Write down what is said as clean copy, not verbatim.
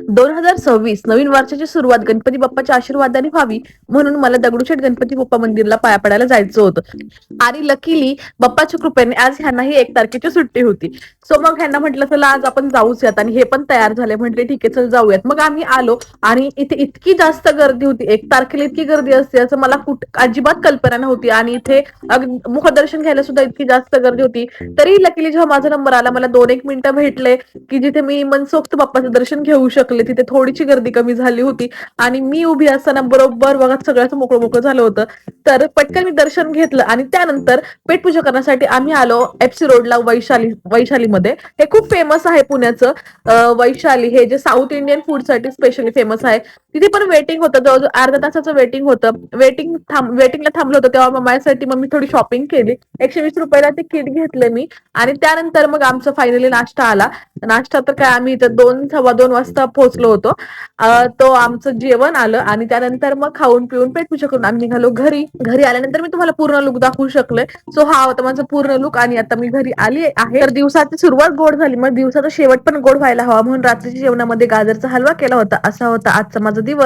2026 नवीन वर्षाची सुरुवात गणपती बाप्पाच्या आशीर्वादाने व्हावी म्हणून मला दगडूशेठ गणपती बाप्पा मंदिरला पाया पडायला जायचं होतं. आणि लकीली बाप्पाच्या कृपेने आज ह्यांनाही 1 तारखेची सुट्टी होती. सो मग ह्यांना म्हटलं चला आज आपण जाऊयात आणि हे पण तयार झाले. म्हटले ठीक आहे चल जाऊयात. मग आम्ही आलो आणि इथे इतकी जास्त गर्दी होती. 1 तारखेला इतकी गर्दी असते असं मला अजिबात कल्पना नव्हती. आणि इथे मुखदर्शन घ्यायला सुद्धा इतकी जास्त गर्दी होती. तरी लकीली जेव्हा माझा नंबर आला मला 2-1 मिनिटं भेटले की जिथे मी मनसोक्त बाप्पाचं दर्शन घेऊ शकले. तिथे थोडीशी गर्दी कमी झाली होती आणि मी उभी असताना बरोबर बघा सगळ्याच मोकळं झालं होतं. तर पटकन मी दर्शन घेतलं आणि त्यानंतर पेटपूजा करण्यासाठी आम्ही आलो एफसी रोडला वैशालीमध्ये. हे खूप फेमस आहे पुण्याचं वैशाली, हे जे साऊथ इंडियन फूडसाठी स्पेशली फेमस आहे. तिथे पण वेटिंग होतं, जवळजवळ अर्ध्या तासाचं वेटिंग होतं. वेटिंगला थांबलं होतं तेव्हा माझ्यासाठी मग मी थोडी शॉपिंग केली. 120 रुपयाला ते किट घेतलं मी आणि त्यानंतर मग आमचं फायनली नाश्ता आला. नाश्ता तर काय आम्ही इथं 2-2:15 वाजता पोहोचलो होतो. तो आमचं जेवण आलं आणि त्यानंतर मग खाऊन पिऊन पेटपूजा करून आम्ही निघालो घरी. घरी आल्यानंतर मी तुम्हाला पूर्ण लुक दाखवू शकले. सो हा होता माझा पूर्ण लुक आणि आता मी घरी आली आहे. तर दिवसाची सुरुवात गोड झाली, मग दिवसाचा शेवट पण गोड व्हायला हवा म्हणून रात्रीच्या जेवणामध्ये गाजरचा हलवा केला होता. असा होता आजचा माझा दिवस.